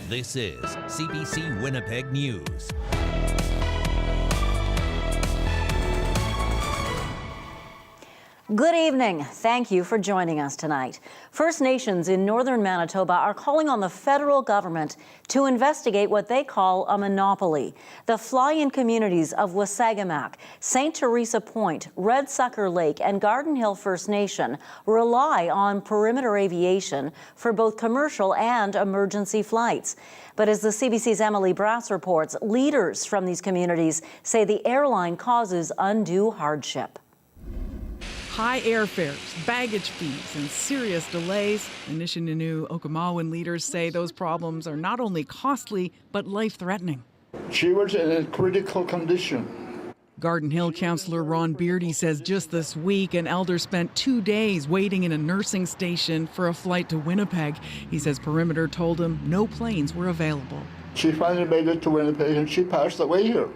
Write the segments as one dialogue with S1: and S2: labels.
S1: This is CBC Winnipeg News.
S2: Good evening. Thank you for joining us tonight. First Nations in northern Manitoba are calling on the federal government to investigate what they call a monopoly. The fly-in communities of Wasagamak, St. Teresa Point, Red Sucker Lake, and Garden Hill First Nation rely on perimeter aviation for both commercial and emergency flights. But as the CBC's Emily Brass reports, leaders from these communities say the airline causes undue hardship.
S3: High airfares, baggage fees, and serious delays. Anishinaabe Okinawan leaders say those problems are not only costly, but life-threatening.
S4: She was in a critical condition.
S3: Garden Hill councillor Ron Beardy says just this week, an elder spent 2 days waiting in a nursing station for a flight to Winnipeg. He says Perimeter told him no planes were available.
S4: She finally made it to Winnipeg and she passed away here.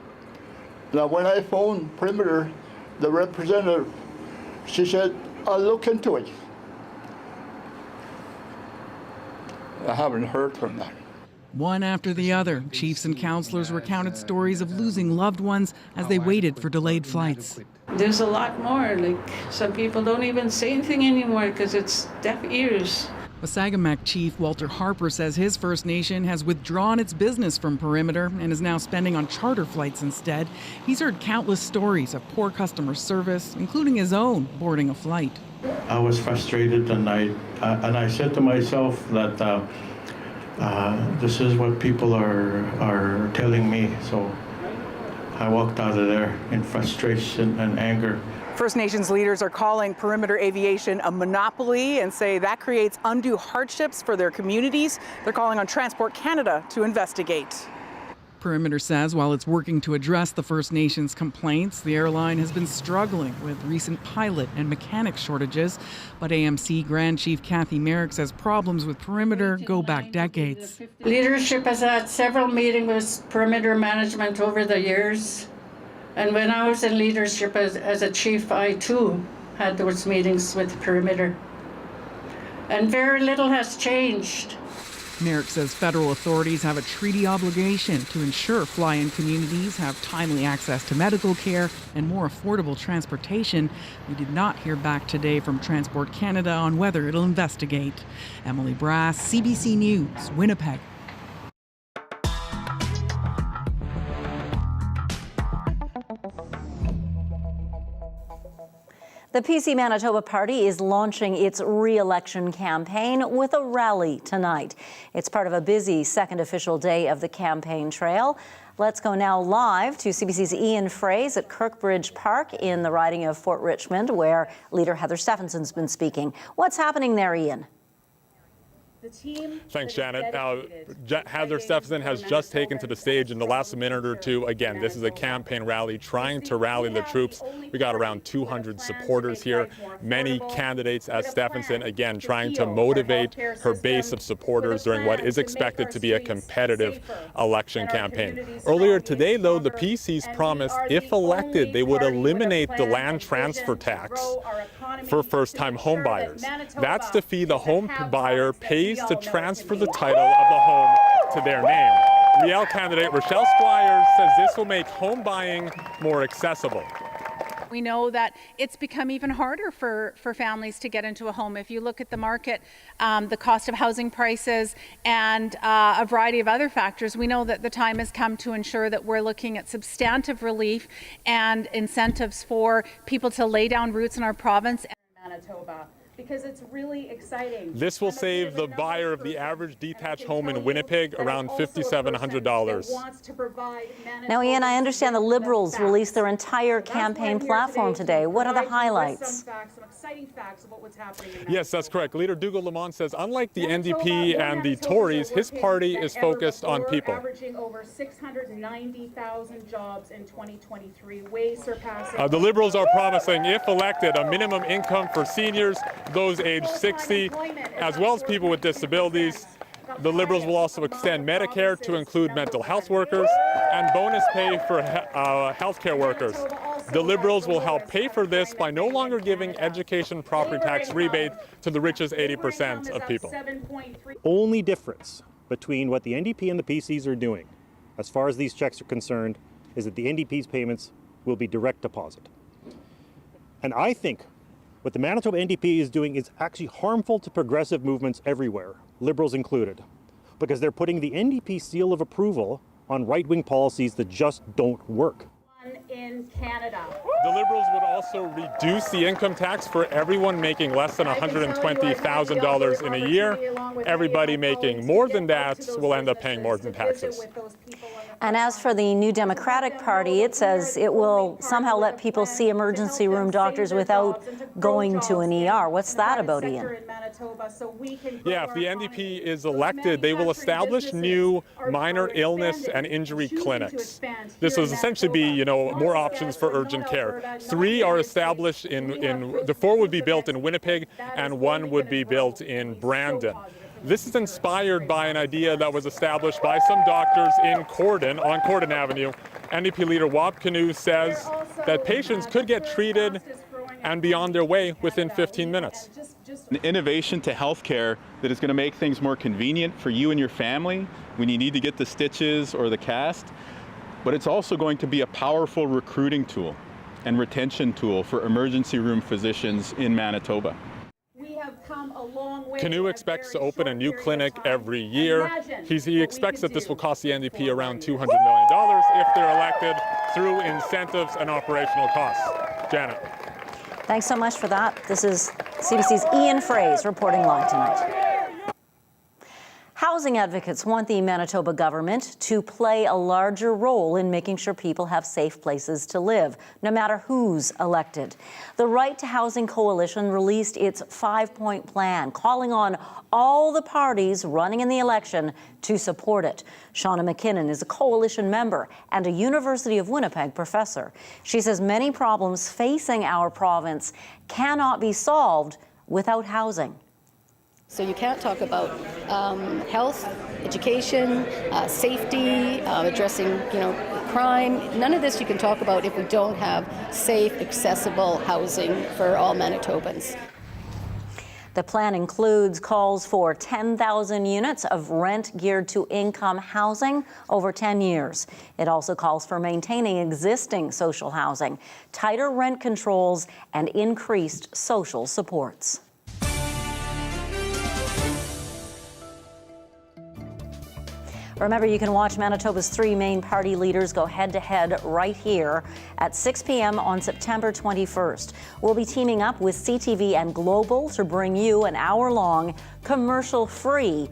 S4: Now, when I phoned Perimeter, the representative, she said, I'll look into it. I haven't heard from that.
S3: One after the other, chiefs and councillors recounted stories of losing loved ones as they waited for delayed flights.
S5: There's a lot more. Like, some people don't even say anything anymore because it's deaf ears.
S3: Wasagamak Chief Walter Harper says his First Nation has withdrawn its business from Perimeter and is now spending on charter flights instead. He's heard countless stories of poor customer service, including his own boarding a flight.
S6: I was frustrated, and I said to myself that this is what people are telling me. So I walked out of there in frustration and anger.
S7: First Nations leaders are calling perimeter aviation a monopoly and say that creates undue hardships for their communities. They're calling on Transport Canada to investigate.
S3: Perimeter says while it's working to address the First Nations complaints, the airline has been struggling with recent pilot and mechanic shortages. But AMC Grand Chief Kathy Merrick says problems with Perimeter go back decades.
S5: Leadership has had several meetings with Perimeter management over the years. And when I was in leadership as a chief, I too had those meetings with Perimeter. And very little has changed.
S3: Merrick says federal authorities have a treaty obligation to ensure fly-in communities have timely access to medical care and more affordable transportation. We did not hear back today from Transport Canada on whether it'll investigate. Emily Brass, CBC News, Winnipeg.
S2: The PC Manitoba Party is launching its re-election campaign with a rally tonight. It's part of a busy second official day of the campaign trail. Let's go now live to CBC's Ian Fraze at Kirkbridge Park in the riding of Fort Richmond, where leader Heather Stephenson's been speaking. What's happening there, Ian?
S8: Thanks, Janet. Heather Stephenson has just taken to the stage in the last minute or two. Again, this is a campaign rally trying to rally the troops. We got around 200 supporters here, many candidates as Stephenson, again, trying to motivate her base of supporters during what is expected to be a competitive election campaign. Earlier today, though, the PCs promised, if elected, they would eliminate the land transfer tax for first-time home buyers. That's the fee the home buyer pays to transfer the title of the home to their name. Riel candidate Rochelle Squires says this will make home buying more accessible.
S9: We know that it's become even harder for families to get into a home. If you look at the market, the cost of housing prices and a variety of other factors, we know that the time has come to ensure that we're looking at substantive relief and incentives for people to lay down roots in our province and Manitoba. Because it's really exciting.
S8: This will save the buyer of the average detached home in Winnipeg around $5,700.
S2: Now, Ian, I understand the Liberals released their entire campaign platform today. What are the highlights?
S8: Yes, that's correct. Leader Dougal Lamont says, unlike the NDP and the Tories, his party is focused on people.
S9: Averaging over 690,000 jobs in 2023, way surpassing.
S8: The Liberals are promising, if elected, a minimum income for seniors, those aged 60, as well as people with disabilities. The Liberals will also extend Medicare to include mental health workers and bonus pay for healthcare workers. The Liberals will help pay for this by no longer giving education property tax rebate to the richest 80% of people.
S10: Only difference between what the NDP and the PCs are doing, as far as these checks are concerned, is that the NDP's payments will be direct deposit. And I think what the Manitoba NDP is doing is actually harmful to progressive movements everywhere, Liberals included, because they're putting the NDP seal of approval on right-wing policies that just don't work.
S9: In Canada.
S8: The Liberals would also reduce the income tax for everyone making less than $120,000 in a year. Everybody making more than that will end up paying more than taxes.
S2: And as for the New Democratic Party, it says it will somehow let people see emergency room doctors without going to an ER. What's that about, Ian?
S8: Yeah, if the NDP is elected, they will establish new minor illness and injury clinics. This will essentially be, more options for urgent care. 3 are established the 4 would be built in Winnipeg and 1 would be built in Brandon. This is inspired by an idea that was established by some doctors in Corden, on Corden Avenue. NDP leader Wab Canoe says that patients could get treated and be on their way within 15 minutes.
S11: An innovation to healthcare that is going to make things more convenient for you and your family when you need to get the stitches or the cast. But it's also going to be a powerful recruiting tool and retention tool for emergency room physicians in Manitoba.
S8: Canoe expects to open a new clinic every year. He expects that this will cost the NDP around $200 million if they're elected through incentives and operational costs. Janet.
S2: Thanks so much for that. This is CBC's Ian Fraze reporting live tonight. Housing advocates want the Manitoba government to play a larger role in making sure people have safe places to live, no matter who's elected. The Right to Housing Coalition released its 5-point plan, calling on all the parties running in the election to support it. Shauna McKinnon is a coalition member and a University of Winnipeg professor. She says many problems facing our province cannot be solved without housing.
S12: So you can't talk about health, education, safety, addressing, crime. None of this you can talk about if we don't have safe, accessible housing for all Manitobans.
S2: The plan includes calls for 10,000 units of rent geared to income housing over 10 years. It also calls for maintaining existing social housing, tighter rent controls, and increased social supports. Remember, you can watch Manitoba's 3 main party leaders go head-to-head right here at 6 p.m. on September 21st. We'll be teaming up with CTV and Global to bring you an hour-long, commercial-free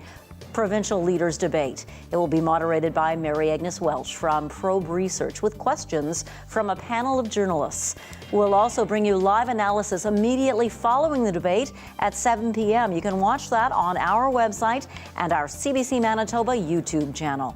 S2: provincial leaders debate. It will be moderated by Mary Agnes Welch from Probe Research with questions from a panel of journalists. We'll also bring you live analysis immediately following the debate at 7 p.m. You can watch that on our website and our CBC Manitoba YouTube channel.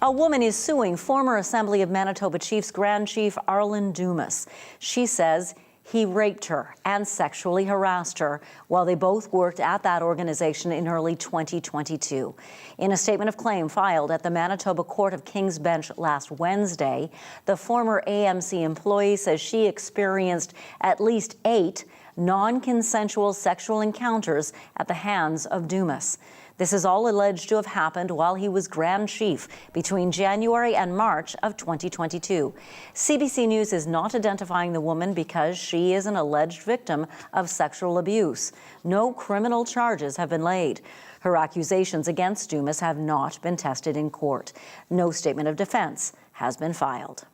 S2: A woman is suing former Assembly of Manitoba Chiefs Grand Chief Arlen Dumas. She says he raped her and sexually harassed her while they both worked at that organization in early 2022. In a statement of claim filed at the Manitoba Court of King's Bench last Wednesday, the former AMC employee says she experienced at least 8 non-consensual sexual encounters at the hands of Dumas. This is all alleged to have happened while he was Grand Chief between January and March of 2022. CBC News is not identifying the woman because she is an alleged victim of sexual abuse. No criminal charges have been laid. Her accusations against Dumas have not been tested in court. No statement of defense has been filed.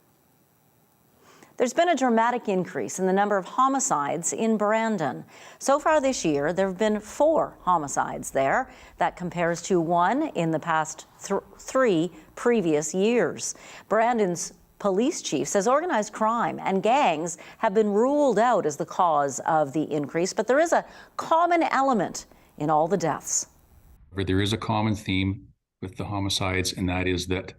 S2: There's been a dramatic increase in the number of homicides in Brandon. So far this year, there have been 4 homicides there. That compares to 1 in the past 3 previous years. Brandon's police chief says organized crime and gangs have been ruled out as the cause of the increase, but there is a common element in all the deaths.
S13: There is a common theme with the homicides, and that is that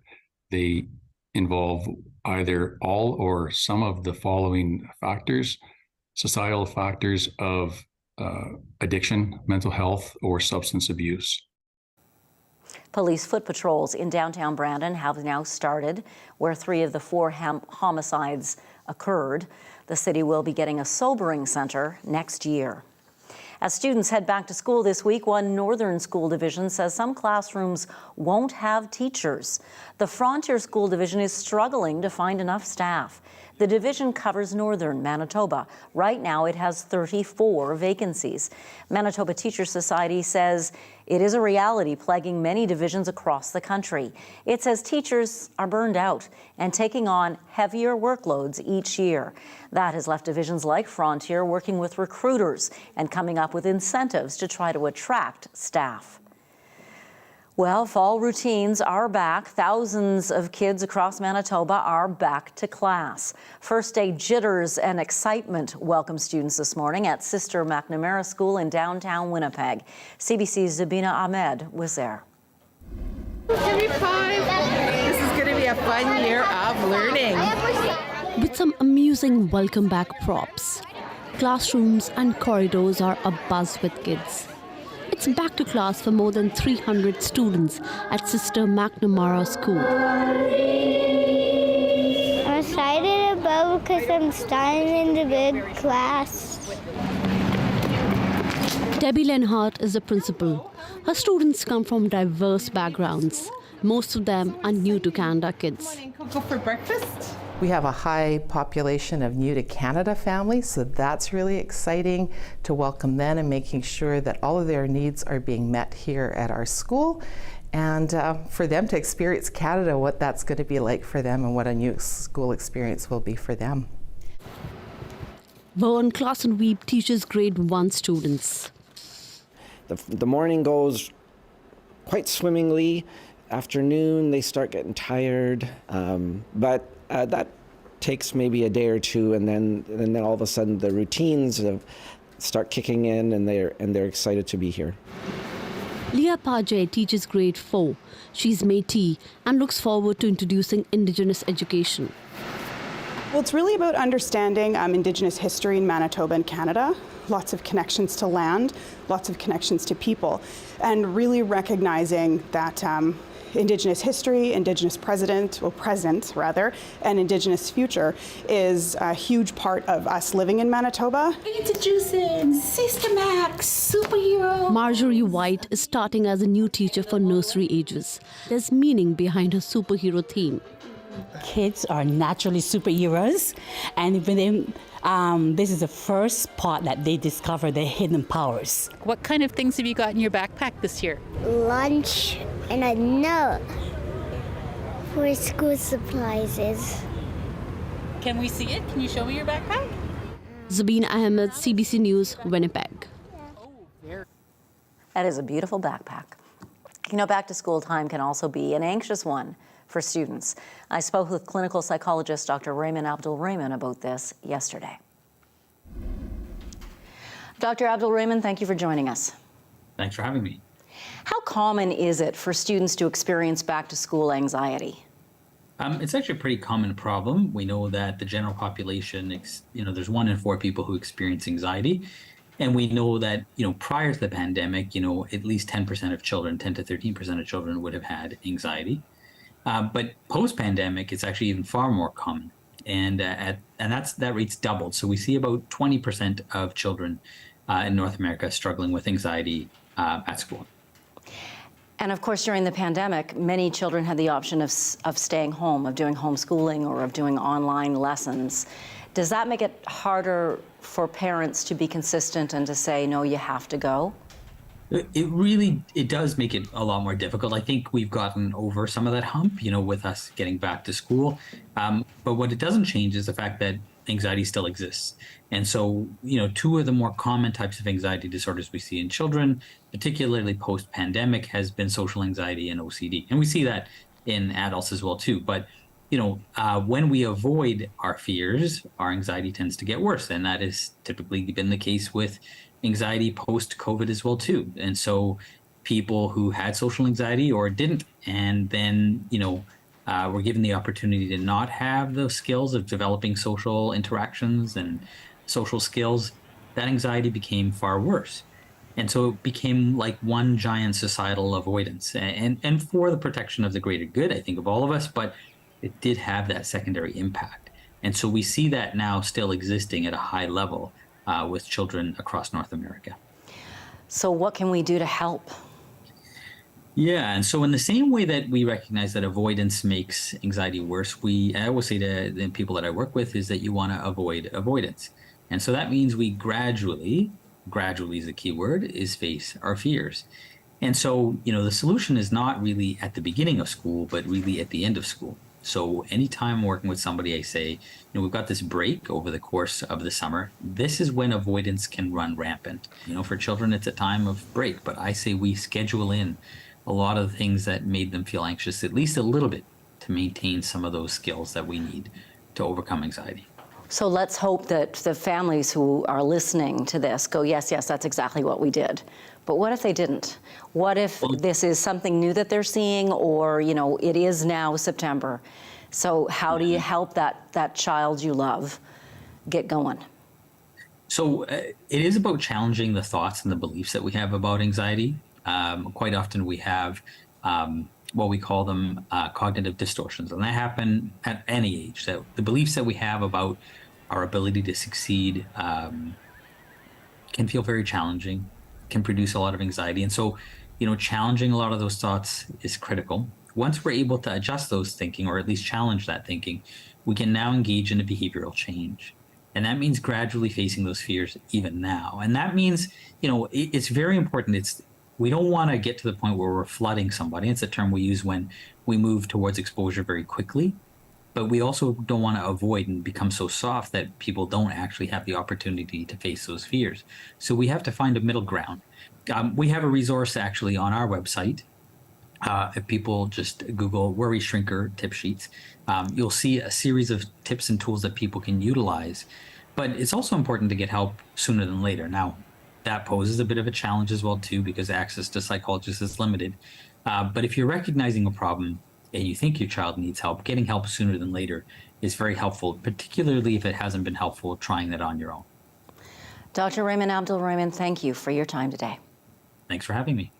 S13: they involve either all or some of the following factors: societal factors of addiction, mental health, or substance abuse.
S2: Police foot patrols in downtown Brandon have now started where 3 of the 4 homicides occurred. The city will be getting a sobering center next year. As students head back to school this week, one northern school division says some classrooms won't have teachers. The Frontier School Division is struggling to find enough staff. The division covers northern Manitoba. Right now, it has 34 vacancies. Manitoba Teachers Society says it is a reality plaguing many divisions across the country. It says teachers are burned out and taking on heavier workloads each year. That has left divisions like Frontier working with recruiters and coming up with incentives to try to attract staff. Well, fall routines are back. Thousands of kids across Manitoba are back to class. First day jitters and excitement welcome students this morning at Sister McNamara School in downtown Winnipeg. CBC's Zabina Ahmed was there.
S14: This is going to be a fun year of learning.
S15: With some amusing welcome back props, classrooms and corridors are abuzz with kids. It's back to class for more than 300 students at Sister McNamara School.
S16: I'm excited about because I'm starting in the big class.
S15: Debbie Lenhart is the principal. Her students come from diverse backgrounds. Most of them are new to Canada kids.
S14: Go for breakfast.
S17: We have a high population of new to Canada families, so that's really exciting to welcome them and making sure that all of their needs are being met here at our school, and for them to experience Canada, what that's going to be like for them and what a new school experience will be for them.
S15: Vern Klassenweep teaches grade 1 students.
S18: The morning goes quite swimmingly. Afternoon, they start getting tired, but that takes maybe a day or two, and then all of a sudden the routines start kicking in, and they're excited to be here.
S15: Leah Pajay teaches grade 4. She's Métis and looks forward to introducing Indigenous education.
S19: Well, it's really about understanding Indigenous history in Manitoba and Canada. Lots of connections to land, lots of connections to people, and really recognizing that Indigenous history, Indigenous present, and Indigenous future is a huge part of us living in Manitoba.
S20: Introducing Sister Max, superhero.
S15: Marjorie White is starting as a new teacher for nursery ages. There's meaning behind her superhero theme.
S20: Kids are naturally superheroes, and when they, this is the first part that they discover their hidden powers.
S21: What kind of things have you got in your backpack this year?
S16: Lunch and a note for school supplies.
S21: Can we see it? Can you show me your backpack?
S15: Zabina Ahmed, CBC News, Winnipeg.
S2: That is a beautiful backpack. You know, back to school time can also be an anxious one for students. I spoke with clinical psychologist Dr. Raymond Abdul-Rahman about this yesterday. Dr. Abdul-Rahman, thank you for joining us.
S22: Thanks for having me.
S2: How common is it for students to experience back-to-school anxiety?
S22: It's actually a pretty common problem. We know that the general population, there's 1 in 4 people who experience anxiety. And we know that, prior to the pandemic, at least 10% of children, 10 to 13% of children would have had anxiety. But post-pandemic, it's actually even far more common, and that rate's doubled. So we see about 20% of children in North America struggling with anxiety at school.
S2: And of course, during the pandemic, many children had the option of staying home, of doing homeschooling or of doing online lessons. Does that make it harder for parents to be consistent and to say, no, you have to go?
S22: It does make it a lot more difficult. I think we've gotten over some of that hump, with us getting back to school. But what it doesn't change is the fact that anxiety still exists. And so, 2 of the more common types of anxiety disorders we see in children, particularly post-pandemic, has been social anxiety and OCD. And we see that in adults as well, too. But, when we avoid our fears, our anxiety tends to get worse. And that has typically been the case with anxiety post-COVID as well, too. And so people who had social anxiety or didn't, and then, were given the opportunity to not have those skills of developing social interactions and social skills, that anxiety became far worse. And so it became like one giant societal avoidance, and for the protection of the greater good, I think, of all of us, but it did have that secondary impact. And so we see that now still existing at a high level with children across North America.
S2: So what can we do to help?
S22: Yeah, and so in the same way that we recognize that avoidance makes anxiety worse, I always say to the people that I work with is that you want to avoid avoidance. And so that means we gradually is the key word, is face our fears. And so, the solution is not really at the beginning of school, but really at the end of school. So anytime I'm working with somebody, I say, we've got this break over the course of the summer. This is when avoidance can run rampant. For children, it's a time of break, but I say we schedule in a lot of the things that made them feel anxious, at least a little bit, to maintain some of those skills that we need to overcome anxiety.
S2: So let's hope that the families who are listening to this go, yes, that's exactly what we did. But what if they didn't? What if this is something new that they're seeing, or, it is now September? So how do you help that child you love get going?
S22: So it is about challenging the thoughts and the beliefs that we have about anxiety. Quite often we have what we call them cognitive distortions, and that happen at any age. That the beliefs that we have about our ability to succeed can feel very challenging, can produce a lot of anxiety. And so, challenging a lot of those thoughts is critical. Once we're able to adjust those thinking, or at least challenge that thinking, we can now engage in a behavioral change. And that means gradually facing those fears even now. And that means, it's very important. We don't want to get to the point where we're flooding somebody. It's a term we use when we move towards exposure very quickly. But we also don't want to avoid and become so soft that people don't actually have the opportunity to face those fears. So we have to find a middle ground. We have a resource actually on our website. If people just Google Worry Shrinker tip sheets, you'll see a series of tips and tools that people can utilize. But it's also important to get help sooner than later. Now, that poses a bit of a challenge as well, too, because access to psychologists is limited. But if you're recognizing a problem and you think your child needs help, getting help sooner than later is very helpful, particularly if it hasn't been helpful trying that on your own.
S2: Dr. Raymond Abdul-Rahman, thank you for your time today.
S22: Thanks for having me.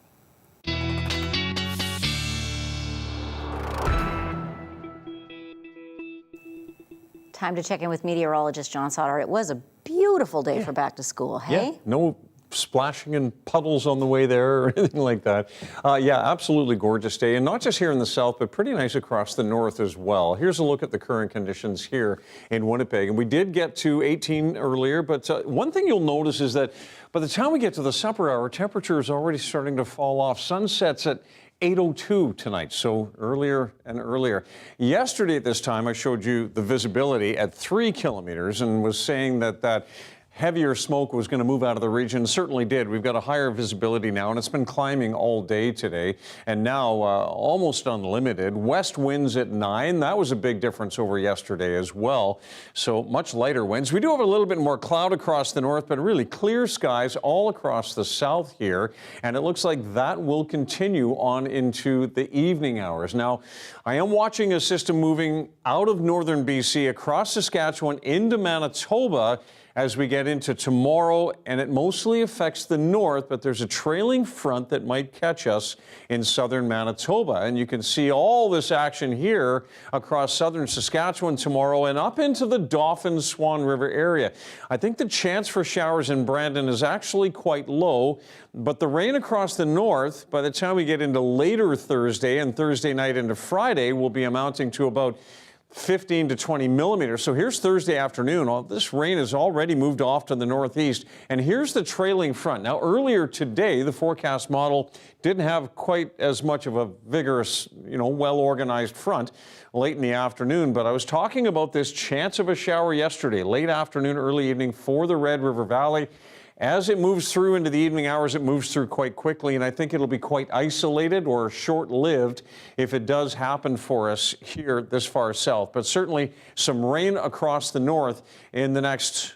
S2: Time to check in with meteorologist John Sauter. It was a beautiful day for back to school, hey?
S1: Yeah, no splashing in puddles on the way there or anything like that. Yeah, absolutely gorgeous day. And not just here in the south, but pretty nice across the north as well. Here's a look at the current conditions here in Winnipeg. And we did get to 18 earlier, but one thing you'll notice is that by the time we get to the supper hour, temperature is already starting to fall off. Sun sets at 8:02 tonight, so earlier and earlier. Yesterday at this time, I showed you the visibility at 3 kilometers and was saying that heavier smoke was going to move out of the region. Certainly did. We've got a higher visibility now, and it's been climbing all day today, and now almost unlimited. West winds at 9. That was a big difference over yesterday as well. So much lighter winds. We do have a little bit more cloud across the north, but really clear skies all across the south here, and it looks like that will continue on into the evening hours. Now, I am watching a system moving out of northern BC across Saskatchewan into Manitoba as we get into tomorrow, and it mostly affects the north, but there's a trailing front that might catch us in southern Manitoba. And you can see all this action here across southern Saskatchewan tomorrow and up into the Dauphin-Swan River area. I think the chance for showers in Brandon is actually quite low, but the rain across the north, by the time we get into later Thursday and Thursday night into Friday, will be amounting to about 15 to 20 millimeters. So here's Thursday afternoon. All this rain has already moved off to the northeast. And here's the trailing front. Now, earlier today, the forecast model didn't have quite as much of a vigorous, well-organized front late in the afternoon. But I was talking about this chance of a shower yesterday, late afternoon, early evening for the Red River Valley. As it moves through into the evening hours, it moves through quite quickly, and I think it'll be quite isolated or short-lived if it does happen for us here this far south. But certainly some rain across the north in the next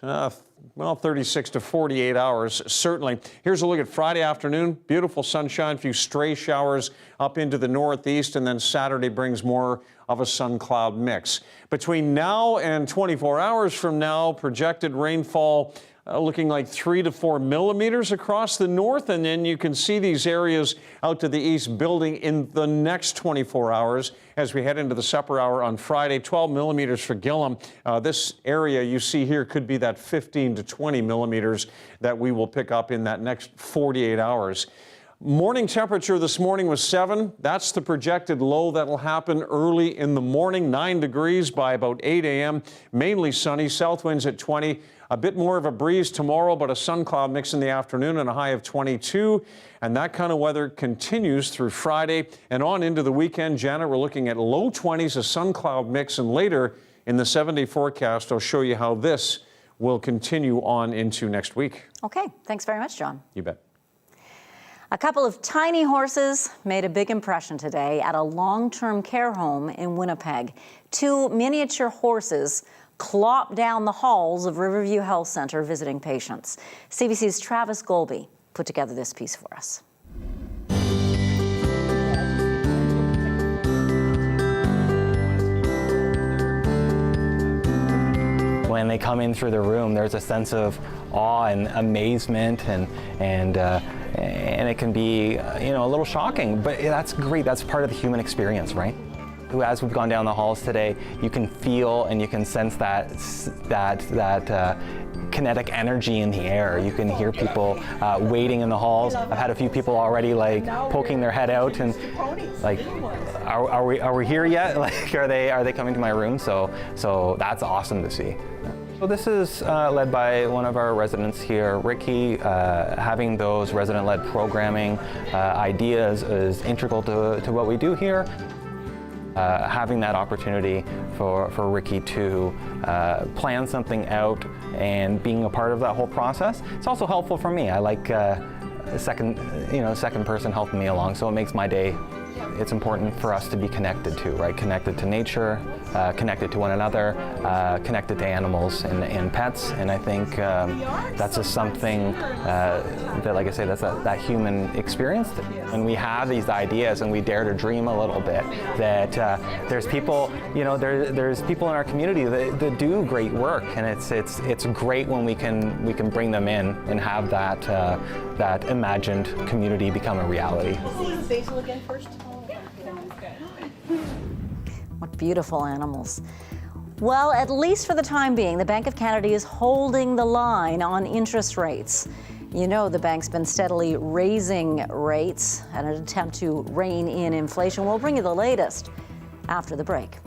S1: 36 to 48 hours, certainly. Here's a look at Friday afternoon. Beautiful sunshine, a few stray showers up into the northeast, and then Saturday brings more of a sun-cloud mix. Between now and 24 hours from now, projected rainfall looking like 3 to 4 millimeters across the north, and then you can see these areas out to the east building in the next 24 hours as we head into the supper hour on Friday. 12 millimeters for Gillam. This area you see here could be that 15 to 20 millimeters that we will pick up in that next 48 hours. Morning temperature this morning was 7. That's the projected low that'll happen early in the morning. 9 degrees by about 8 a.m. Mainly sunny. South winds at 20. A bit more of a breeze tomorrow, but a sun cloud mix in the afternoon and a high of 22. And that kind of weather continues through Friday and on into the weekend. Janet, we're looking at low 20s, a sun cloud mix, and later in the 7-day forecast, I'll show you how this will continue on into next week.
S2: Okay, thanks very much, John.
S1: You bet.
S2: A couple of tiny horses made a big impression today at a long-term care home in Winnipeg. 2 miniature horses clop down the halls of Riverview Health Centre visiting patients. CBC's Travis Golby put together this piece for us.
S4: When they come in through the room, there's a sense of awe and amazement, and it can be, a little shocking, but that's great. That's part of the human experience, right? As we've gone down the halls today, you can feel and you can sense that kinetic energy in the air. You can hear people waiting in the halls. I've had a few people already poking their head out and are we here yet? Are they coming to my room? So that's awesome to see. So this is led by one of our residents here, Ricky. Having those resident-led programming ideas is integral to what we do here. Having that opportunity for Ricky to plan something out and being a part of that whole process, it's also helpful for me. I like a second person helping me along, so it makes my day. It's important for us to be connected to, right? Connected to nature, connected to one another, connected to animals and pets. And I think that's just something that, like I say, that's that human experience. When we have these ideas and we dare to dream a little bit, that there's people, there's people in our community that do great work, and it's great when we can bring them in and have that imagined community become a reality.
S14: Basil again first.
S2: What beautiful animals. Well, at least for the time being, the Bank of Canada is holding the line on interest rates. You know, the bank's been steadily raising rates in an attempt to rein in inflation. We'll bring you the latest after the break.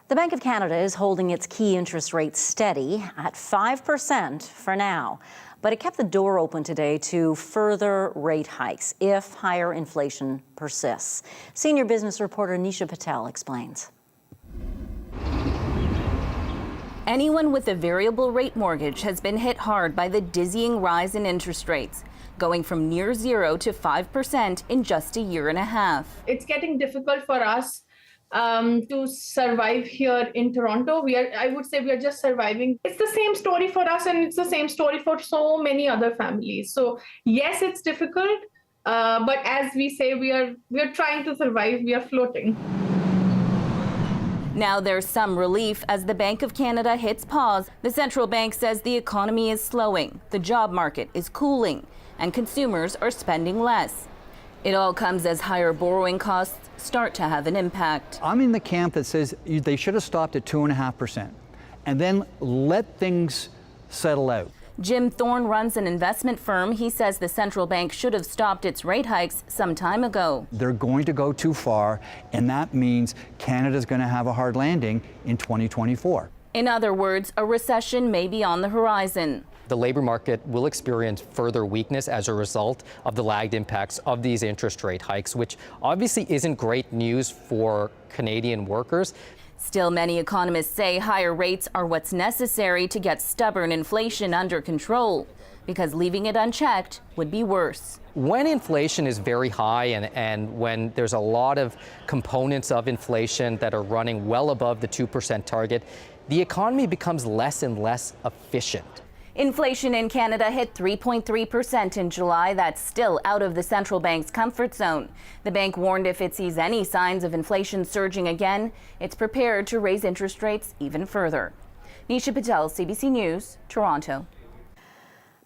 S2: The Bank of Canada is holding its key interest rate steady at 5% for now, but it kept the door open today to further rate hikes if higher inflation persists. Senior business reporter Nisha Patel explains.
S6: Anyone with a variable rate mortgage has been hit hard by the dizzying rise in interest rates, going from near 0 to 5% in just a year and a half.
S7: It's getting difficult for us to survive here in Toronto. I would say we are just surviving. It's the same story for us, and it's the same story for so many other families. So yes, it's difficult, but as we say, we are trying to survive. We are floating.
S6: Now there's some relief as the Bank of Canada hits pause. The central bank says the economy is slowing, the job market is cooling, and consumers are spending less. It all comes as higher borrowing costs start to have an impact.
S23: I'm in the camp that says they should have stopped at 2.5% and then let things settle out.
S6: Jim Thorne runs an investment firm. He says the central bank should have stopped its rate hikes some time ago.
S23: They're going to go too far, and that means Canada's going to have a hard landing in 2024.
S6: In other words, a recession may be on the horizon.
S24: The labor market will experience further weakness as a result of the lagged impacts of these interest rate hikes, which obviously isn't great news for Canadian workers.
S6: Still, many economists say higher rates are what's necessary to get stubborn inflation under control, because leaving it unchecked would be worse.
S24: When inflation is very high and when there's a lot of components of inflation that are running well above the 2% target, the economy becomes less and less efficient.
S6: Inflation in Canada hit 3.3% in July. That's still out of the central bank's comfort zone. The bank warned if it sees any signs of inflation surging again, it's prepared to raise interest rates even further. Nisha Patel, CBC News, Toronto.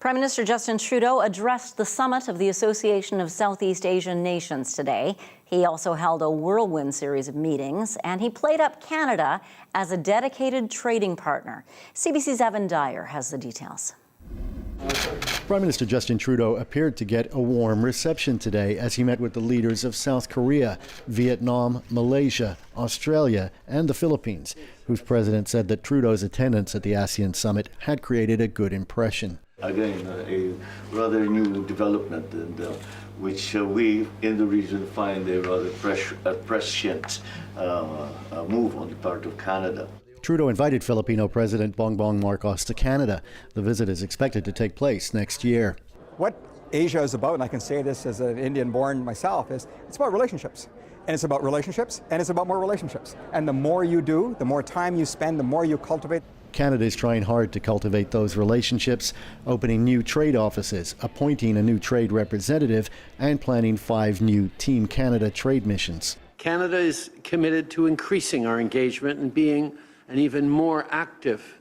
S2: Prime Minister Justin Trudeau addressed the summit of the Association of Southeast Asian Nations today. He also held a whirlwind series of meetings, and he played up Canada as a dedicated trading partner. CBC's Evan Dyer has the details.
S25: Prime Minister Justin Trudeau appeared to get a warm reception today as he met with the leaders of South Korea, Vietnam, Malaysia, Australia, and the Philippines, whose president said that Trudeau's attendance at the ASEAN summit had created a good impression.
S26: Again, a rather new development, and which we in the region find a rather prescient move on the part of Canada.
S25: Trudeau invited Filipino President Bongbong Marcos to Canada. The visit is expected to take place next year.
S27: What Asia is about, and I can say this as an Indian born myself, is it's about relationships. And it's about relationships, and it's about more relationships. And the more you do, the more time you spend, the more you cultivate.
S25: Canada is trying hard to cultivate those relationships, opening new trade offices, appointing a new trade representative, and planning 5 new Team Canada trade missions.
S28: Canada is committed to increasing our engagement and being an even more active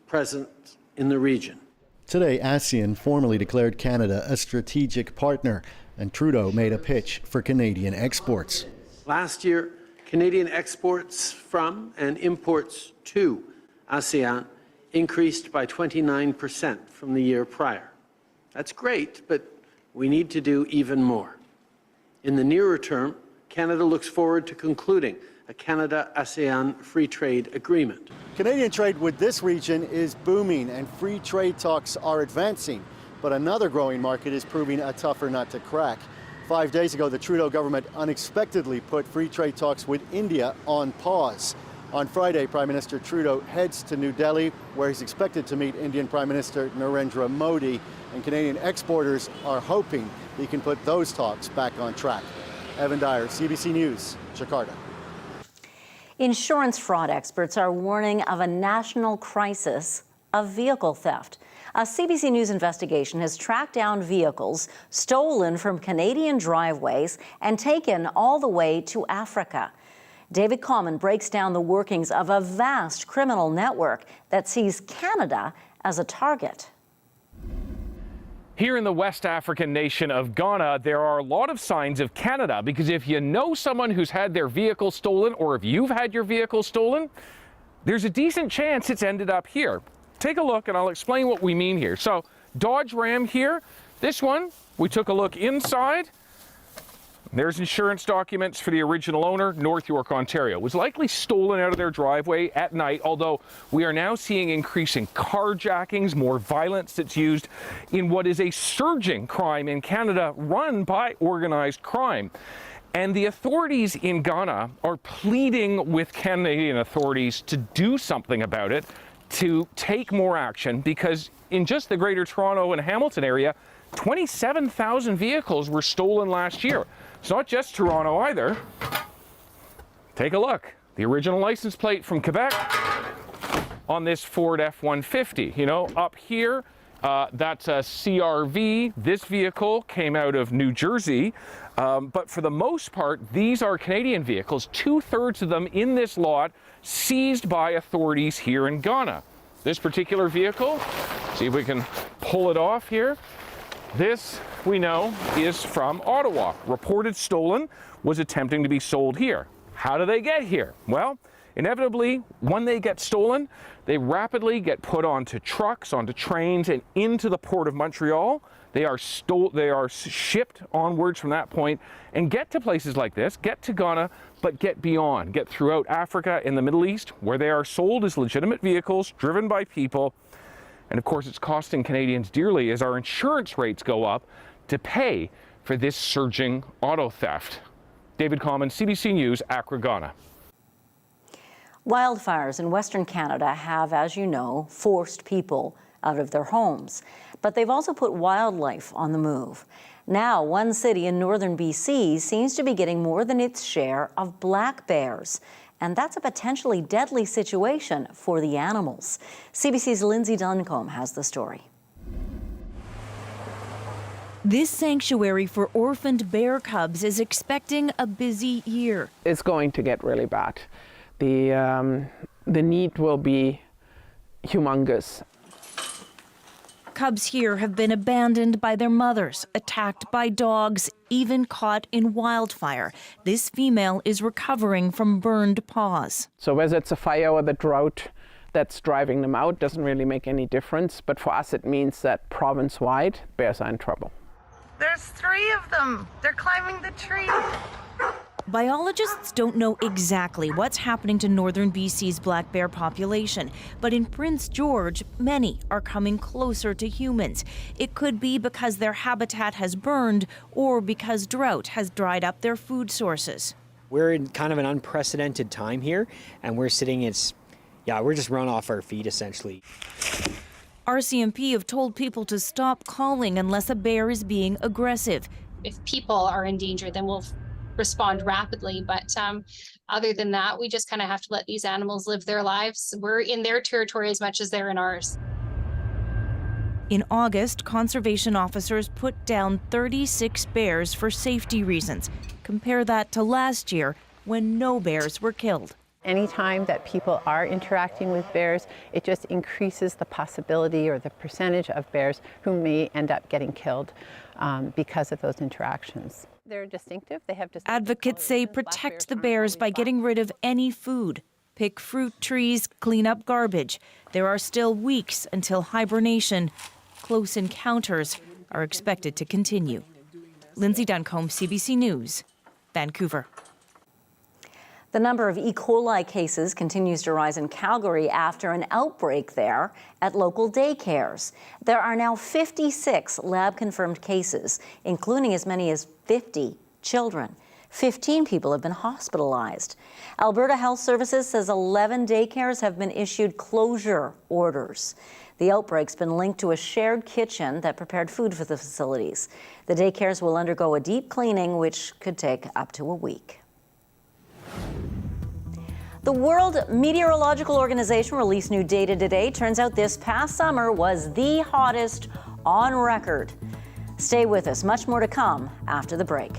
S28: presence in the region.
S25: Today, ASEAN formally declared Canada a strategic partner, and Trudeau made a pitch for Canadian exports.
S28: Last year, Canadian exports from and imports to ASEAN increased by 29% from the year prior. That's great, but we need to do even more. In the nearer term, Canada looks forward to concluding a Canada-ASEAN free trade agreement.
S25: Canadian trade with this region is booming and free trade talks are advancing, but another growing market is proving a tougher nut to crack. 5 days ago, the Trudeau government unexpectedly put free trade talks with India on pause. On Friday, Prime Minister Trudeau heads to New Delhi, where he's expected to meet Indian Prime Minister Narendra Modi, and Canadian exporters are hoping he can put those talks back on track. Evan Dyer, CBC News, Jakarta.
S2: Insurance fraud experts are warning of a national crisis of vehicle theft. A CBC News investigation has tracked down vehicles stolen from Canadian driveways and taken all the way to Africa. David Common breaks down the workings of a vast criminal network that sees Canada as a target.
S29: Here in the West African nation of Ghana, there are a lot of signs of Canada, because if you know someone who's had their vehicle stolen, or if you've had your vehicle stolen, there's a decent chance it's ended up here. Take a look and I'll explain what we mean here. So, Dodge Ram here, this one, we took a look inside. There's insurance documents for the original owner, North York, Ontario. It was likely stolen out of their driveway at night, although we are now seeing increasing carjackings, more violence that's used in what is a surging crime in Canada run by organized crime. And the authorities in Ghana are pleading with Canadian authorities to do something about it, to take more action, because in just the Greater Toronto and Hamilton area, 27,000 vehicles were stolen last year. It's not just Toronto either. Take a look. The original license plate from Quebec on this Ford F-150. You know, up here, that's a CRV. This vehicle came out of New Jersey. But for the most part, these are Canadian vehicles. 2/3 of them in this lot seized by authorities here in Ghana. This particular vehicle, see if we can pull it off here. This, we know, is from Ottawa. Reported stolen, was attempting to be sold here. How do they get here? Well, inevitably, when they get stolen, they rapidly get put onto trucks, onto trains, and into the Port of Montreal. They are shipped onwards from that point and get to places like this, get to Ghana, but get beyond, get throughout Africa and the Middle East, where they are sold as legitimate vehicles driven by people. And of course, it's costing Canadians dearly as our insurance rates go up to pay for this surging auto theft. David Common, CBC News, Accra, Ghana.
S2: Wildfires in Western Canada have, as you know, forced people out of their homes. But they've also put wildlife on the move. Now, one city in northern BC seems to be getting more than its share of black bears. And that's a potentially deadly situation for the animals. CBC's Lindsay Duncombe has the story.
S3: This sanctuary for orphaned bear cubs is expecting a busy year.
S14: It's going to get really bad. The need will be humongous.
S3: Cubs here have been abandoned by their mothers, attacked by dogs, even caught in wildfire. This female is recovering from burned paws.
S14: So whether it's a fire or the drought that's driving them out doesn't really make any difference. But for us, it means that province-wide, bears are in trouble.
S5: There's 3 of them. They're climbing the tree.
S3: Biologists don't know exactly what's happening to northern BC's black bear population, but in Prince George, many are coming closer to humans. It could be because their habitat has burned or because drought has dried up their food sources.
S8: We're in kind of an unprecedented time here, and we're we're just run off our feet essentially.
S3: RCMP have told people to stop calling unless a bear is being aggressive.
S9: If people are in danger, then we'll respond rapidly. But other than that, we just kind of have to let these animals live their lives. We're in their territory as much as they're in ours.
S3: In August, conservation officers put down 36 bears for safety reasons. Compare that to last year when no bears were killed.
S10: Anytime that people are interacting with bears, it just increases the possibility or the percentage of bears who may end up getting killed because of those interactions. They're distinctive. They have distinctive
S3: Advocates say protect the bears by getting rid of any food. Pick fruit trees, clean up garbage. There are still weeks until hibernation. Close encounters are expected to continue. Lindsay Duncombe, CBC News, Vancouver.
S2: The number of E. coli cases continues to rise in Calgary after an outbreak there at local daycares. There are now 56 lab-confirmed cases, including as many as 50 children. 15 people have been hospitalized. Alberta Health Services says 11 daycares have been issued closure orders. The outbreak's been linked to a shared kitchen that prepared food for the facilities. The daycares will undergo a deep cleaning, which could take up to a week. The World Meteorological Organization released new data today. Turns out this past summer was the hottest on record. Stay with us. Much more to come after the break.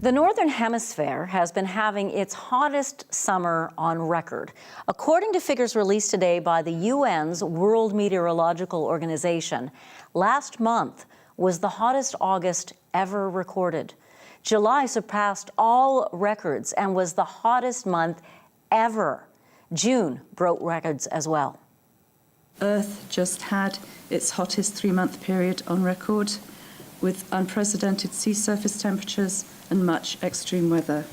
S2: The Northern Hemisphere has been having its hottest summer on record. According to figures released today by the UN's World Meteorological Organization, last month was the hottest August ever recorded. July surpassed all records and was the hottest month ever. June broke records as well.
S11: Earth just had its hottest 3-month period on record, with unprecedented sea surface temperatures and much extreme weather.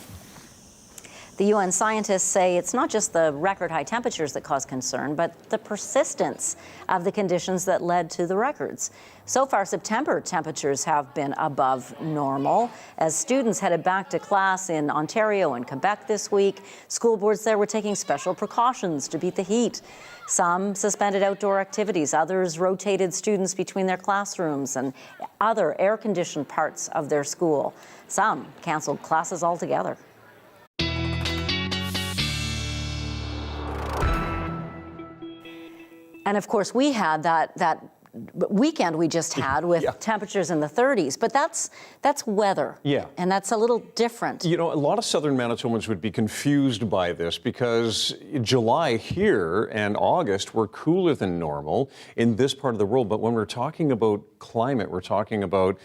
S2: The UN scientists say it's not just the record high temperatures that cause concern, but the persistence of the conditions that led to the records. So far, September temperatures have been above normal. As students headed back to class in Ontario and Quebec this week, school boards there were taking special precautions to beat the heat. Some suspended outdoor activities, others rotated students between their classrooms and other air-conditioned parts of their school. Some canceled classes altogether. And of course, we had that weekend we just had with temperatures in the 30s, but that's weather.
S1: Yeah.
S2: And that's a little different.
S1: You know, a lot of southern Manitobans would be confused by this because July here and August were cooler than normal in this part of the world. But when we're talking about climate, we're talking about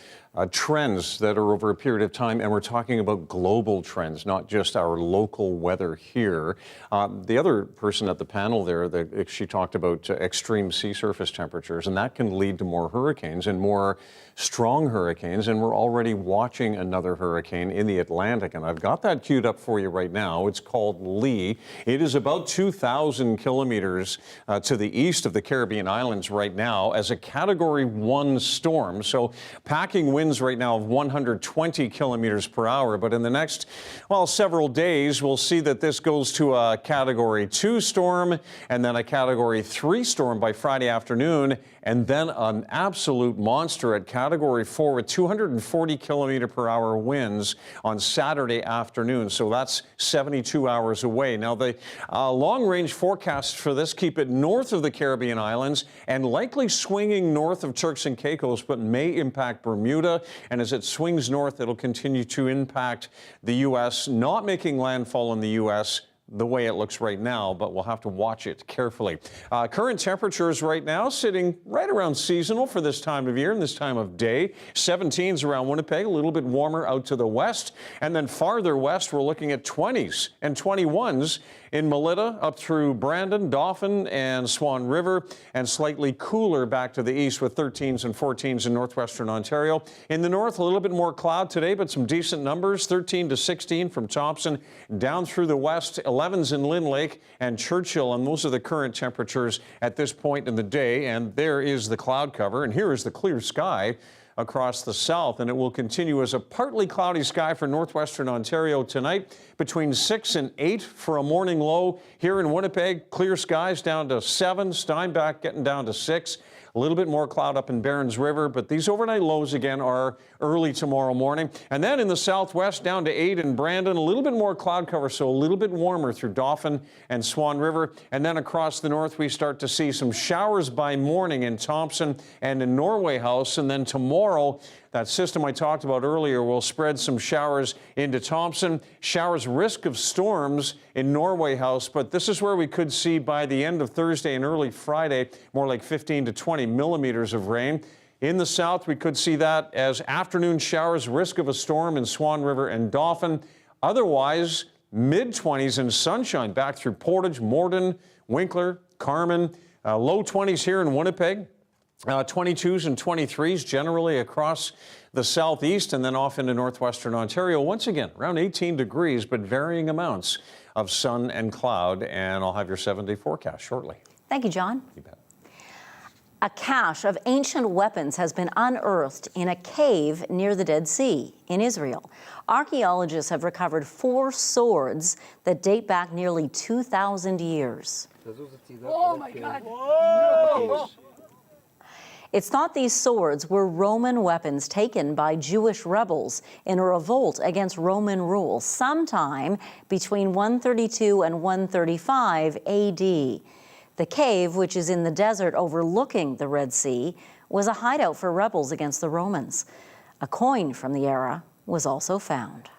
S1: trends that are over a period of time, and we're talking about global trends, not just our local weather here. The other person at the panel there, she talked about extreme sea surface temperatures, and that can lead to more hurricanes and more strong hurricanes, and we're already watching another hurricane in the Atlantic, and I've got that queued up for you right now. It's called Lee. It is about 2,000 kilometers to the east of the Caribbean islands right now as a Category 1 storm, so packing winds right now of 120 kilometers per hour, but in the next, well, several days, we'll see that this goes to a Category 2 storm and then a Category 3 storm by Friday afternoon, and then an absolute monster at Category 4 with 240 kilometer per hour winds on Saturday afternoon. So that's 72 hours away. Now, the long-range forecasts for this keep it north of the Caribbean islands and likely swinging north of Turks and Caicos, but may impact Bermuda. And as it swings north, it'll continue to impact the U.S., not making landfall in the U.S., the way it looks right now, but we'll have to watch it carefully. Current temperatures right now sitting right around seasonal for this time of year and this time of day. 17s around Winnipeg, a little bit warmer out to the west. And then farther west, we're looking at 20s and 21s in Melita up through Brandon, Dauphin, and Swan River, and slightly cooler back to the east with 13s and 14s in northwestern Ontario. In the north, a little bit more cloud today, but some decent numbers, 13 to 16 from Thompson down through the west, 11s in Lynn Lake and Churchill, and those are the current temperatures at this point in the day. And there is the cloud cover, and here is the clear sky across the south, and it will continue as a partly cloudy sky for northwestern Ontario tonight, between 6 and 8 for a morning low. Here in Winnipeg, clear skies down to 7, Steinbach getting down to 6. A little bit more cloud up in Barons River, but these overnight lows again are early tomorrow morning. And then in the southwest, down to 8 in Brandon, a little bit more cloud cover, so a little bit warmer through Dauphin and Swan River. And then across the north, we start to see some showers by morning in Thompson and in Norway House. And then tomorrow, that system I talked about earlier will spread some showers into Thompson. Showers, risk of storms in Norway House, but this is where we could see by the end of Thursday and early Friday, more like 15 to 20 millimeters of rain. In the south, we could see that as afternoon showers, risk of a storm in Swan River and Dauphin. Otherwise, mid-20s and sunshine back through Portage, Morden, Winkler, Carman. Low 20s here in Winnipeg. 22s and 23s generally across the southeast and then off into northwestern Ontario. Once again, around 18 degrees, but varying amounts of sun and cloud. And I'll have your 7-day forecast shortly.
S2: Thank you, John.
S1: You bet.
S2: A cache of ancient weapons has been unearthed in a cave near the Dead Sea in Israel. Archaeologists have recovered 4 swords that date back nearly 2,000 years.
S12: Oh my God! Whoa!
S2: It's thought these swords were Roman weapons taken by Jewish rebels in a revolt against Roman rule sometime between 132 and 135 AD. The cave, which is in the desert overlooking the Red Sea, was a hideout for rebels against the Romans. A coin from the era was also found.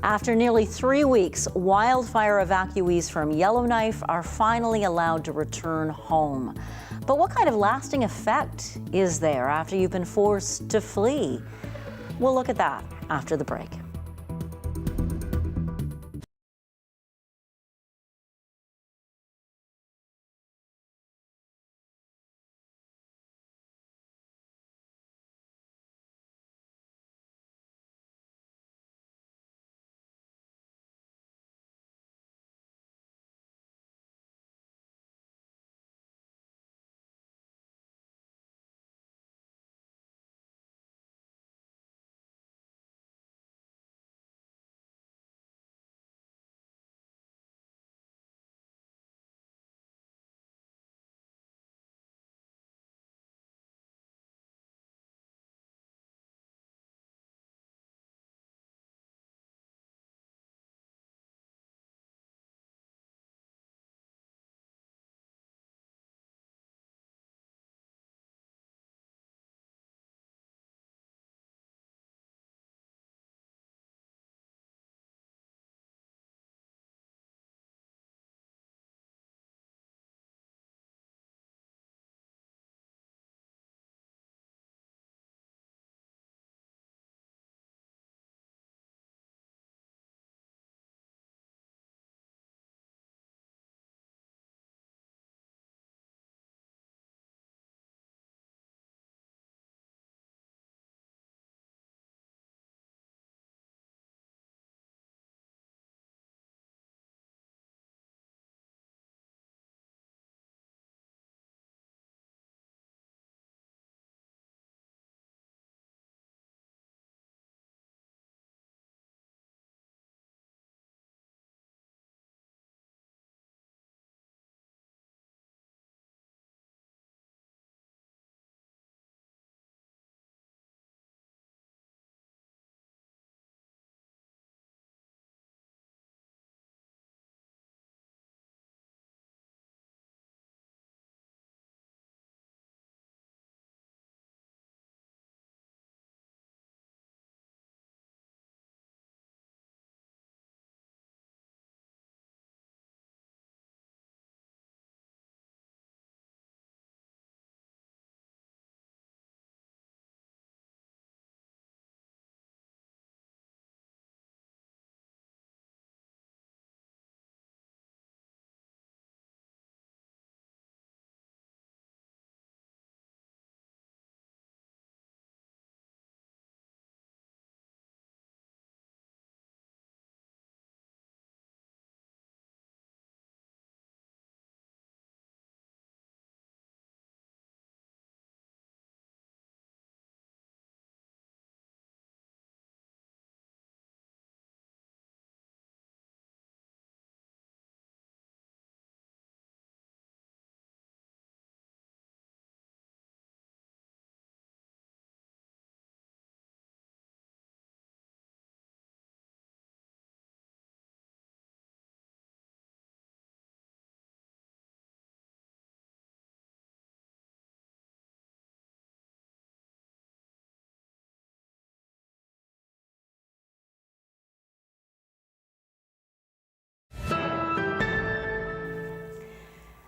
S2: After nearly 3 weeks, wildfire evacuees from Yellowknife are finally allowed to return home. But what kind of lasting effect is there after you've been forced to flee? We'll look at that after the break.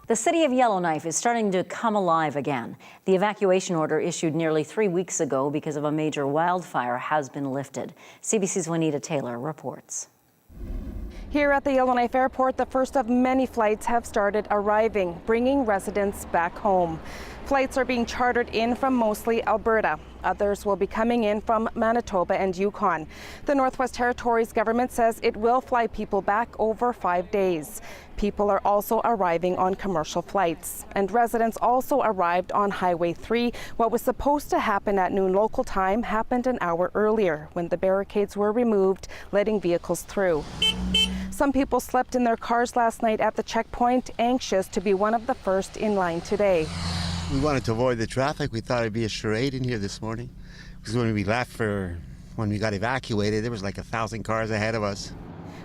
S2: The city of Yellowknife is starting to come alive again. The evacuation order issued nearly 3 weeks ago because of a major wildfire has been lifted. CBC's Juanita Taylor reports.
S13: Here at the Yellowknife Airport, the first of many flights have started arriving, bringing residents back home. Flights are being chartered in from mostly Alberta. Others will be coming in from Manitoba and Yukon. The Northwest Territories government says it will fly people back over 5 days. People are also arriving on commercial flights. And residents also arrived on Highway 3. What was supposed to happen at noon local time happened an hour earlier when the barricades were removed, letting vehicles through. Some people slept in their cars last night at the checkpoint, anxious to be one of the first in line today.
S15: We wanted to avoid the traffic. We thought it'd be a charade in here this morning. Because when we got evacuated, there was like 1,000 cars ahead of us.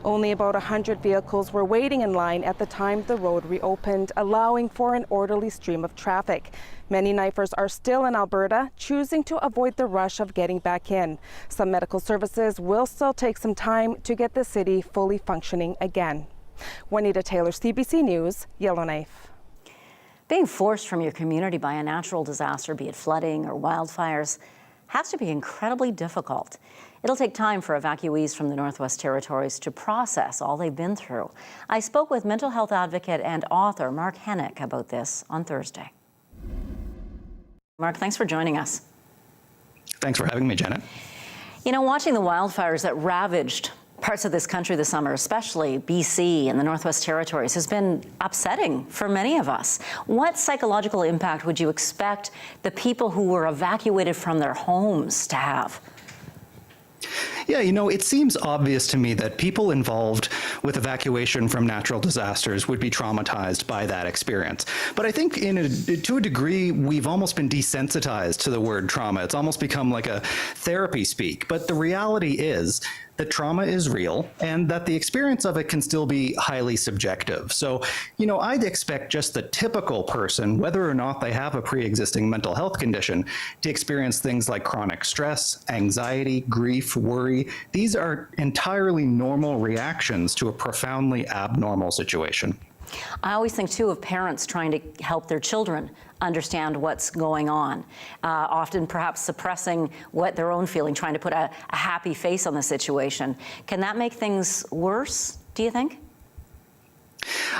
S13: Only about 100 vehicles were waiting in line at the time the road reopened, allowing for an orderly stream of traffic. Many knifers are still in Alberta, choosing to avoid the rush of getting back in. Some medical services will still take some time to get the city fully functioning again. Juanita Taylor, CBC News, Yellowknife.
S2: Being forced from your community by a natural disaster, be it flooding or wildfires, has to be incredibly difficult. It'll take time for evacuees from the Northwest Territories to process all they've been through. I spoke with mental health advocate and author Mark Hennick about this on Thursday. Mark, thanks for joining us.
S4: Thanks for having me, Janet.
S2: You know, watching the wildfires that ravaged parts of this country this summer, especially BC and the Northwest Territories, has been upsetting for many of us. What psychological impact would you expect the people who were evacuated from their homes to have?
S4: Yeah, you know, it seems obvious to me that people involved with evacuation from natural disasters would be traumatized by that experience. But I think to a degree, we've almost been desensitized to the word trauma. It's almost become like a therapy speak. But the reality is that trauma is real and that the experience of it can still be highly subjective. So, you know, I'd expect just the typical person, whether or not they have a pre-existing mental health condition, to experience things like chronic stress, anxiety, grief, worry. These are entirely normal reactions to a profoundly abnormal situation.
S2: I always think, too, of parents trying to help their children understand what's going on, often perhaps suppressing what their own feeling, trying to put a happy face on the situation. Can that make things worse, do you think?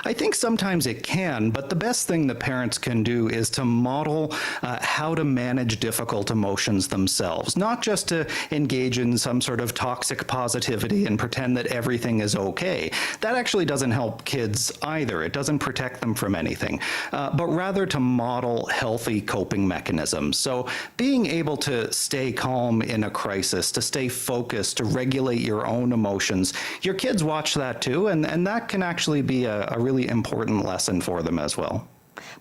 S4: I think sometimes it can, but the best thing that parents can do is to model how to manage difficult emotions themselves, not just to engage in some sort of toxic positivity and pretend that everything is okay. That actually doesn't help kids either. It doesn't protect them from anything, but rather to model healthy coping mechanisms. So being able to stay calm in a crisis, to stay focused, to regulate your own emotions, your kids watch that too, and that can actually be a really important lesson for them as well.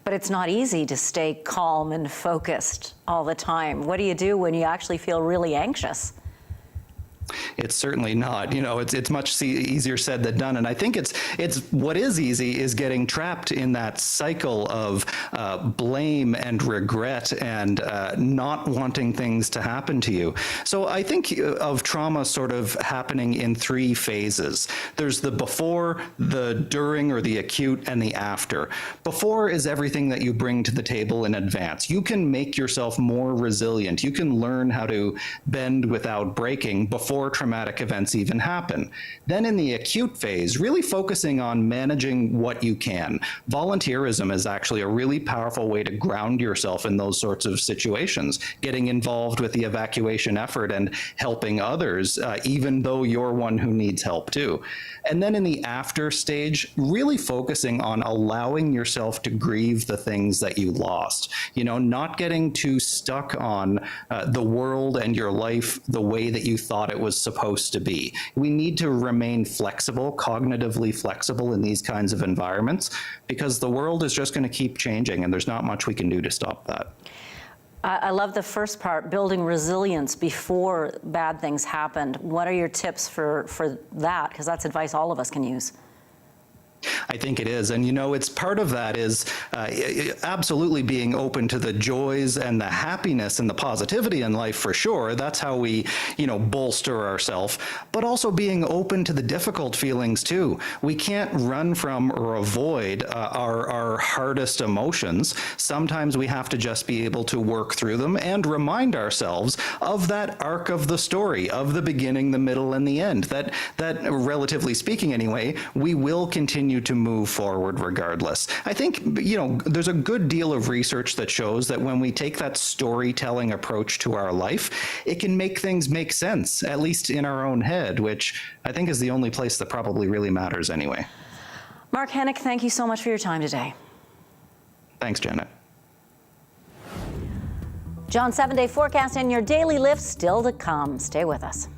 S2: But it's not easy to stay calm and focused all the time. What do you do when you actually feel really anxious?
S4: It's certainly not. You know, it's much easier said than done. And I think it's what is easy is getting trapped in that cycle of blame and regret and not wanting things to happen to you. So I think of trauma sort of happening in three phases. There's the before, the during or the acute, and the after. Before is everything that you bring to the table in advance. You can make yourself more resilient. You can learn how to bend without breaking before traumatic events even happen. Then in the acute phase, really focusing on managing what you can. Volunteerism is actually a really powerful way to ground yourself in those sorts of situations, getting involved with the evacuation effort and helping others, even though you're one who needs help too. And then in the after stage, really focusing on allowing yourself to grieve the things that you lost. You know, not getting too stuck on the world and your life the way that you thought it was supposed to be. We need to remain flexible, cognitively flexible in these kinds of environments, because the world is just going to keep changing and there's not much we can do to stop that.
S2: I love the first part, building resilience before bad things happened. What are your tips for that? Because that's advice all of us can use.
S4: I think it is. And, you know, it's part of that is absolutely being open to the joys and the happiness and the positivity in life for sure. That's how we, you know, bolster ourselves, but also being open to the difficult feelings too. We can't run from or avoid our hardest emotions. Sometimes we have to just be able to work through them and remind ourselves of that arc of the story, of the beginning, the middle, and the end. That relatively speaking anyway, we will continue to move forward regardless. I think, you know, there's a good deal of research that shows that when we take that storytelling approach to our life, it can make things make sense, at least in our own head, which I think is the only place that probably really matters anyway.
S2: Mark Hennick, thank you so much for your time today.
S4: Thanks, Janet.
S2: John, 7-day forecast and your daily lift still to come. Stay with us.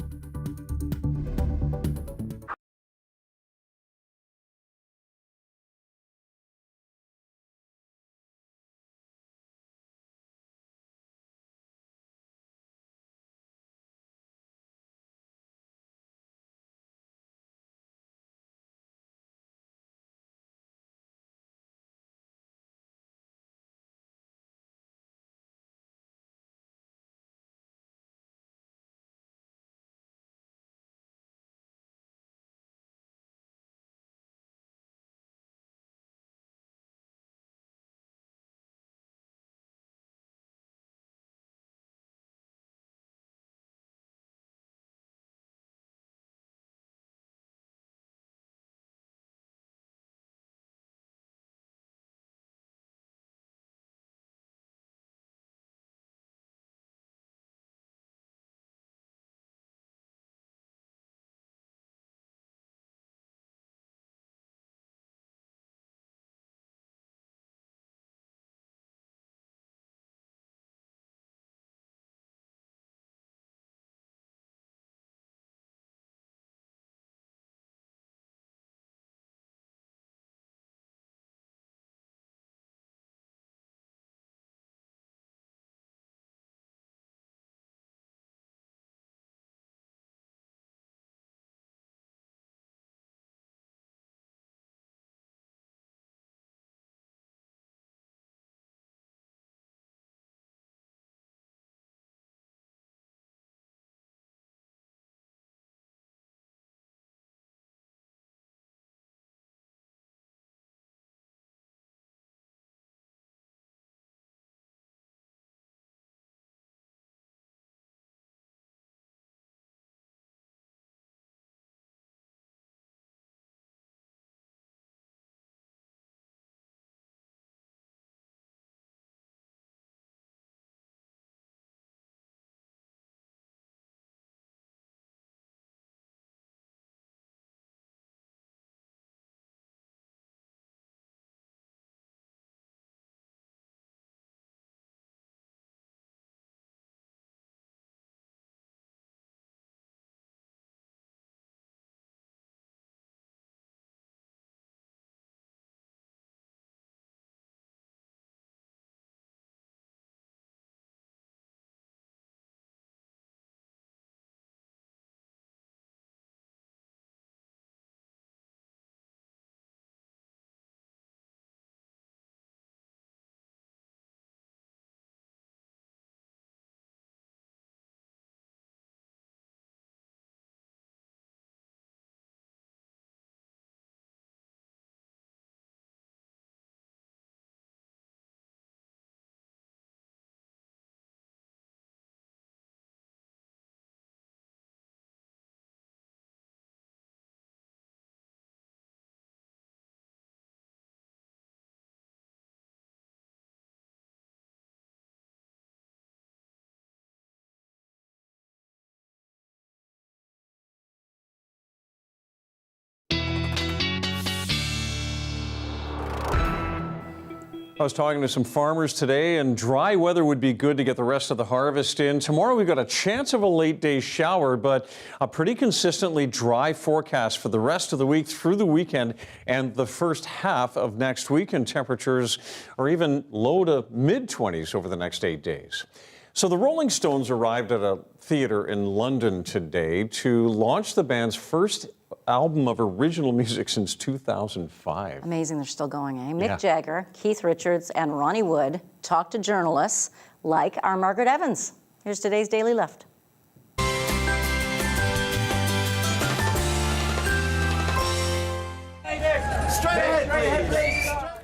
S1: I was talking to some farmers today, and dry weather would be good to get the rest of the harvest in. Tomorrow we've got a chance of a late day shower, but a pretty consistently dry forecast for the rest of the week through the weekend and the first half of next week, and temperatures are even low to mid-20s over the next 8 days. So the Rolling Stones arrived at a theater in London today to launch the band's first album of original music since 2005.
S2: Amazing they're still going, eh? Mick
S1: Yeah.
S2: Jagger, Keith Richards, and Ronnie Wood talked to journalists like our Margaret Evans. Here's today's Daily Lift.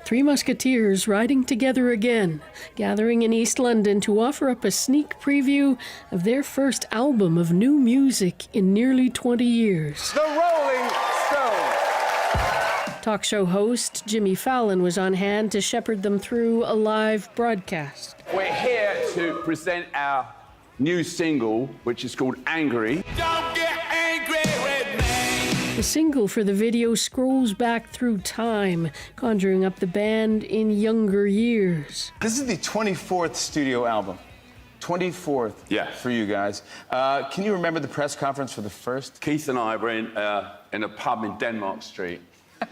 S7: Three musketeers riding together again, gathering in East London to offer up a sneak preview of their first album of new music in nearly 20 years.
S16: The Rolling Stones.
S7: Talk show host Jimmy Fallon was on hand to shepherd them through a live broadcast.
S16: We're here to present our new single, which is called Angry. Don't get angry with me.
S7: The single for the video scrolls back through time, conjuring up the band in younger years.
S16: This is the 24th studio album. 24th for you guys. Can you remember the press conference for the first?
S17: Keith and I were in a pub in Denmark Street,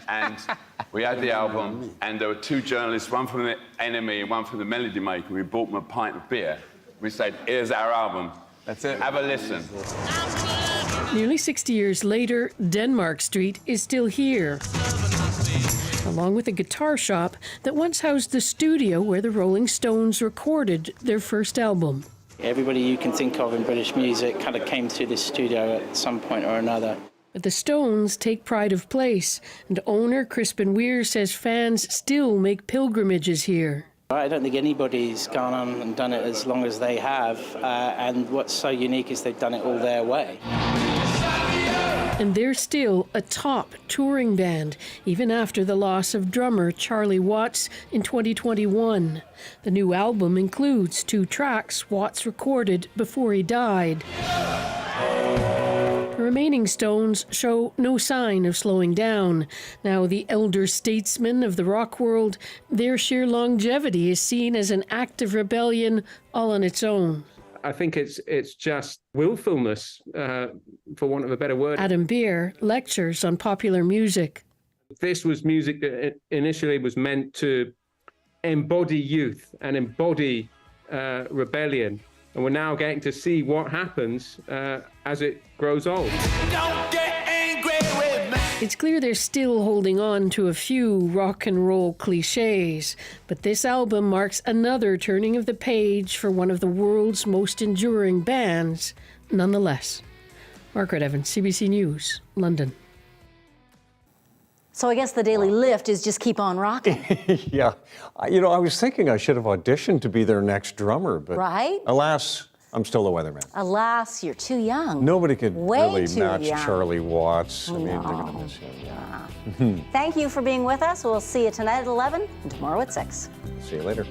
S17: and we had the album, and there were two journalists, one from the NME and one from the Melody Maker. We bought them a pint of beer. We said, here's our album. That's it. Have a listen.
S7: Nearly 60 years later, Denmark Street is still here, along with a guitar shop that once housed the studio where the Rolling Stones recorded their first album.
S18: Everybody you can think of in British music kind of came through this studio at some point or another.
S7: But the Stones take pride of place, and owner Crispin Weir says fans still make pilgrimages here.
S18: I don't think anybody's gone on and done it as long as they have, and what's so unique is they've done it all their way.
S7: And they're still a top touring band, even after the loss of drummer Charlie Watts in 2021. The new album includes 2 tracks Watts recorded before he died. The remaining Stones show no sign of slowing down. Now the elder statesmen of the rock world, their sheer longevity is seen as an act of rebellion all on its own.
S19: I think it's just willfulness, for want of a better word.
S7: Adam Beer lectures on popular music.
S19: This was music that initially was meant to embody youth and embody rebellion. And we're now getting to see what happens as it grows old.
S16: Don't get angry with me.
S7: It's clear they're still holding on to a few rock and roll cliches, but this album marks another turning of the page for one of the world's most enduring bands, nonetheless. Margaret Evans, CBC News, London.
S2: So I guess the daily lift is just keep on rocking.
S1: Yeah. You know, I was thinking I should have auditioned to be their next drummer, but
S2: Right?
S1: alas, I'm still a weatherman.
S2: Alas, you're too young.
S1: Nobody could
S2: Way
S1: really
S2: too
S1: match
S2: young.
S1: Charlie Watts. I mean, they're
S2: No.
S1: going to miss him.
S2: Thank you for being with us. We'll see you tonight at 11 and tomorrow at 6.
S1: See you later.